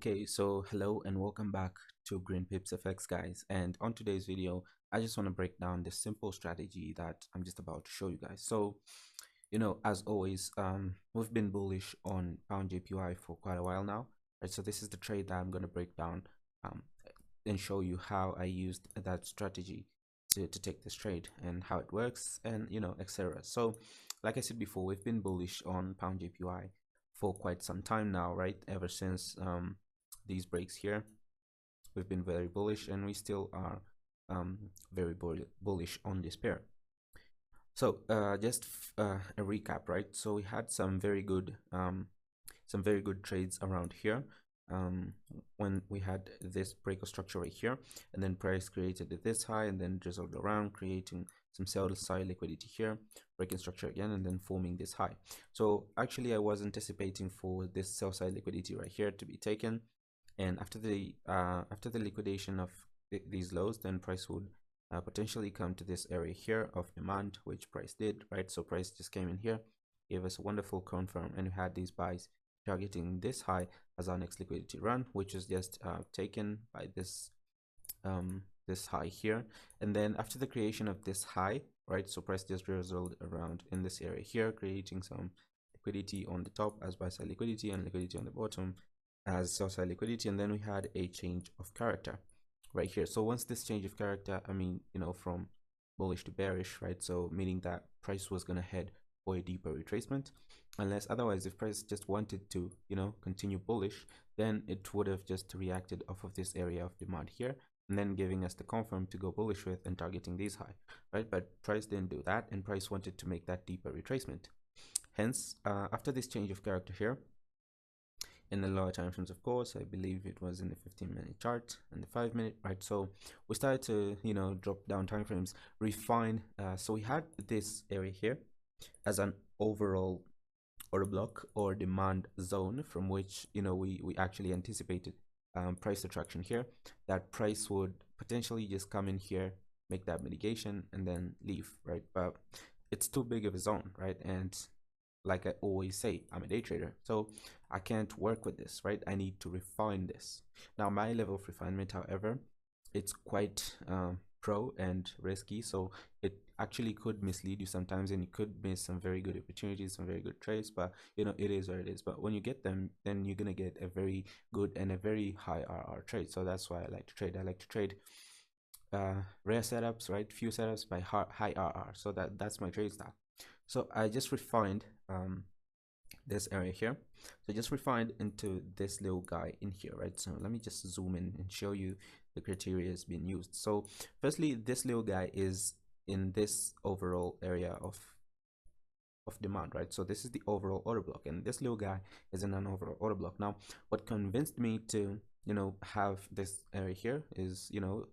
Okay, so hello and welcome back to Green Pips FX, guys. And on today's video, I just want to break down this simple strategy that I'm just about to show you guys. So, as always, we've been bullish on pound JPY for quite a while now, right? So this is the trade that I'm going to break down um, and show you how I used that strategy to take this trade and how it works and etc. So, like I said before, we've been bullish on pound JPY for quite some time now, right? Ever since these breaks here, we've been very bullish, and we still are very bullish on this pair. So just a recap, right? So we had some very good trades around here when we had this break of structure right here, and then price created this high and then drizzled around, creating some sell side liquidity here, breaking structure again, and then forming this high. So actually I was anticipating for this sell side liquidity right here to be taken, and after the liquidation of these lows, then price would potentially come to this area here of demand, which price did, right? So price just came in here, gave us a wonderful confirm, and we had these buys targeting this high as our next liquidity run, which is just taken by this this high here. And then after the creation of this high, right, so price just drizzled around in this area here, creating some liquidity on the top as buy side liquidity and liquidity on the bottom as sell side liquidity. And then we had a change of character right here. So once this change of character, I mean, from bullish to bearish, right? So meaning that price was going to head for a deeper retracement, unless otherwise, if price just wanted to continue bullish, then it would have just reacted off of this area of demand here, and then giving us the confirm to go bullish with and targeting these high, right? But price didn't do that, and price wanted to make that deeper retracement. Hence, after this change of character here, in the lower time frames, of course, I believe it was in the 15-minute chart and the 5-minute, right? So we started to drop down time frames, refine. So we had this area here as an overall order block or demand zone, from which we actually anticipated price attraction here, that price would potentially just come in here, make that mitigation, and then leave, right? But it's too big of a zone, right? And like I always say, I'm a day trader, so I can't work with this, right? I need to refine this. Now, my level of refinement, however, it's quite pro and risky, so it actually could mislead you sometimes, and you could miss some very good opportunities, some very good trades. But it is what it is. But when you get them, then you're gonna get a very good and a very high RR trade. So that's why I like to trade. I like to trade rare setups, right? Few setups by high RR. So that's my trade style. So I just refined this area here. So just refined into this little guy in here, right? So let me just zoom in and show you the criteria is being used. So firstly, this little guy is in this overall area of demand, right? So this is the overall order block, and this little guy is in an overall order block. Now, what convinced me to have this area here is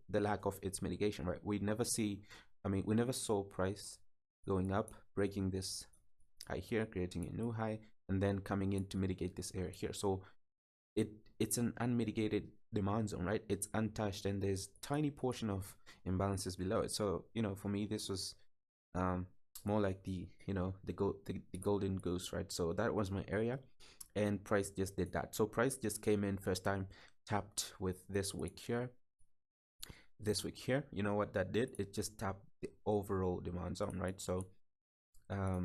the lack of its mitigation, right? We never saw price going up, breaking this high here, creating a new high, and then coming in to mitigate this area here. So it's an unmitigated demand zone, right? It's untouched, and there's tiny portion of imbalances below it. So for me, this was more like the golden goose, right? So that was my area, and price just did that. So price just came in first time, tapped with this wick here, you know what that did? It just tapped the overall demand zone, right? So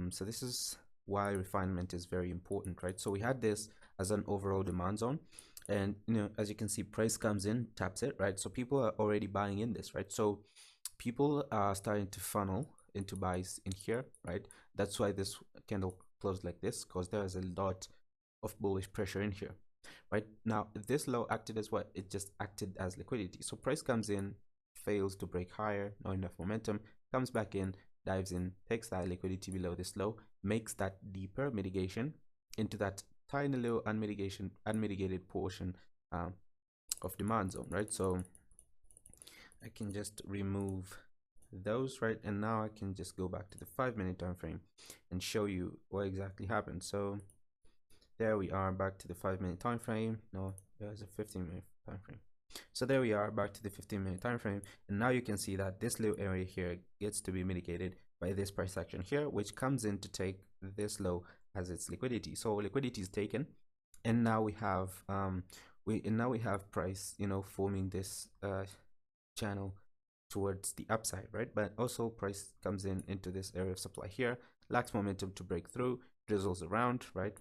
so this is why refinement is very important, right? So we had this as an overall demand zone, and as you can see, price comes in, taps it, right? So people are already buying in this, right? So people are starting to funnel into buys in here, right? That's why this candle closed like this, because there is a lot of bullish pressure in here. Right now, this low acted as what? It just acted as liquidity. So price comes in, fails to break higher, not enough momentum, comes back in, dives in, takes that liquidity below this low, makes that deeper mitigation into that tiny little unmitigated portion of demand zone, right? So I can just remove those, right? And now I can just go back to the 5-minute time frame and show you what exactly happened. So there we are, back to the 5-minute time frame. No, there's a 15-minute time frame. So there we are, back to the 15-minute time frame, and now you can see that this little area here gets to be mitigated by this price action here, which comes in to take this low as its liquidity. So liquidity is taken, and now we have and now we have price, forming this channel towards the upside, right? But also price comes into this area of supply here, lacks momentum to break through, drizzles around, right?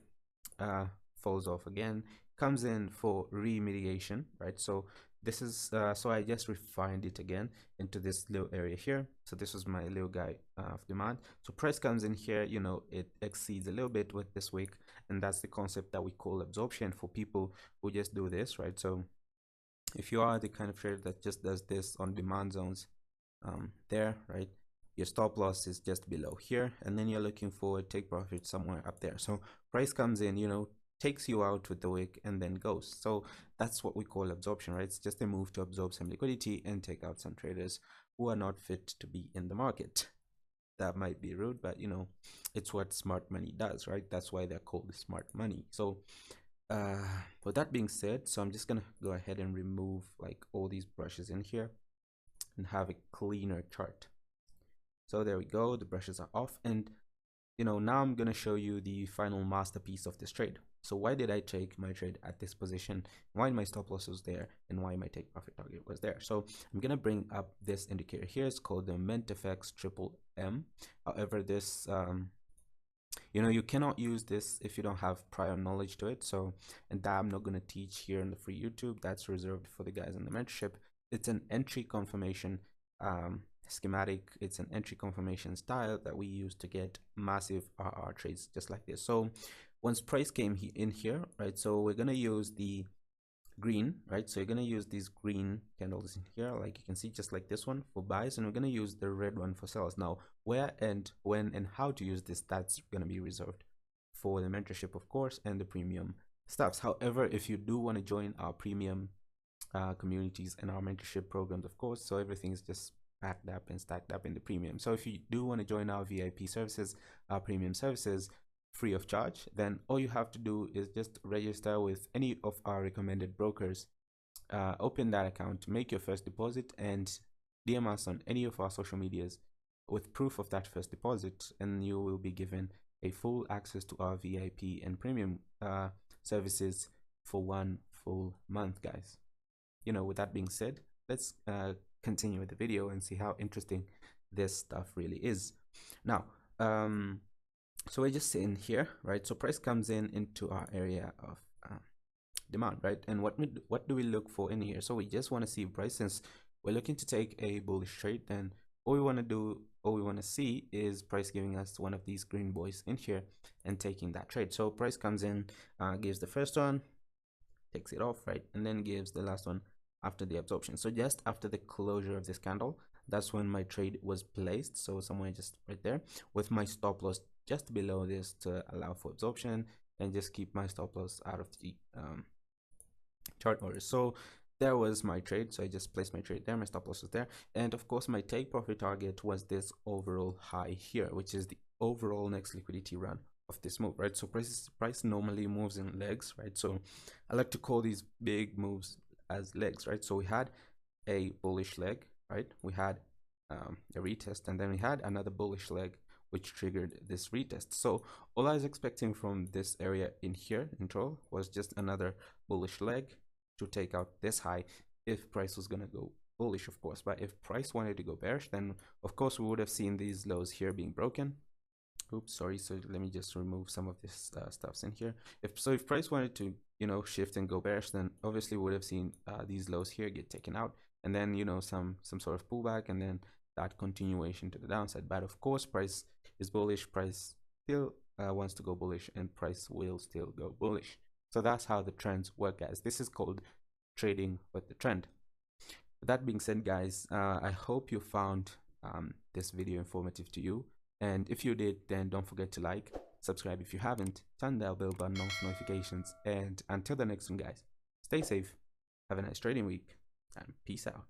Falls off again, comes in for remediation, right? So this is so I just refined it again into this little area here. So this was my little guy of demand. So price comes in here, it exceeds a little bit with this wick, and that's the concept that we call absorption for people who just do this, right? So if you are the kind of trader that just does this on demand zones, there, right, your stop loss is just below here, and then you're looking for a take profit somewhere up there. So price comes in, takes you out with the wick and then goes. So that's what we call absorption, right? It's just a move to absorb some liquidity and take out some traders who are not fit to be in the market. That might be rude, but it's what smart money does, right? That's why they're called smart money. So with that being said, so I'm just gonna go ahead and remove like all these brushes in here and have a cleaner chart. So there we go, the brushes are off, and now I'm gonna show you the final masterpiece of this trade. So why did I take my trade at this position, why my stop loss was there, and why my take profit target was there? So I'm gonna bring up this indicator here. It's called the MentFX Triple M. However, this you cannot use this if you don't have prior knowledge to it. So, and that I'm not going to teach here in the free YouTube. That's reserved for the guys in the mentorship. It's an entry confirmation schematic. It's an entry confirmation style that we use to get massive RR trades just like this. So once price came in here, right, so we're going to use the green, right? So you're going to use these green candles in here, like you can see, just like this one for buys, and we're going to use the red one for sells. Now where and when and how to use this, that's going to be reserved for the mentorship, of course, and the premium stuffs. However, if you do want to join our premium communities and our mentorship programs, of course, so everything is just packed up and stacked up in the premium. So if you do want to join our VIP services, our premium services, free of charge, then all you have to do is just register with any of our recommended brokers, open that account, make your first deposit, and DM us on any of our social medias with proof of that first deposit, and you will be given a full access to our VIP and premium services for 1 full month, guys. With that being said, let's continue with the video and see how interesting this stuff really is. Now so we're just sitting here, right? So price comes into our area of demand, right? And what do we look for in here? So we just want to see price. Since we're looking to take a bullish trade, then all we want to see is price giving us one of these green boys in here and taking that trade. So price comes in, gives the first one, takes it off, right, and then gives the last one after the absorption. So just after the closure of this candle, that's when my trade was placed. So somewhere just right there, with my stop loss just below this to allow for absorption and just keep my stop loss out of the chart order. So there was my trade. So I just placed my trade there, my stop loss was there, and of course my take profit target was this overall high here, which is the overall next liquidity run of this move, right? So price normally moves in legs, right? So I like to call these big moves as legs, right? So we had a bullish leg, right? We had a retest, and then we had another bullish leg which triggered this retest. So all I was expecting from this area in here, intro, was just another bullish leg to take out this high if price was going to go bullish, of course. But if price wanted to go bearish, then of course we would have seen these lows here being broken. Oops, sorry. So let me just remove some of this stuffs in here. If price wanted to shift and go bearish, then obviously we would have seen these lows here get taken out, and then some sort of pullback, and then that continuation to the downside. But of course price is bullish, price still wants to go bullish, and price will still go bullish. So that's how the trends work, guys. This is called trading with the trend. With that being said, guys, I hope you found this video informative to you, and if you did, then don't forget to like, subscribe if you haven't, turn that bell button on for notifications, and until the next one, guys, stay safe, have a nice trading week, and peace out.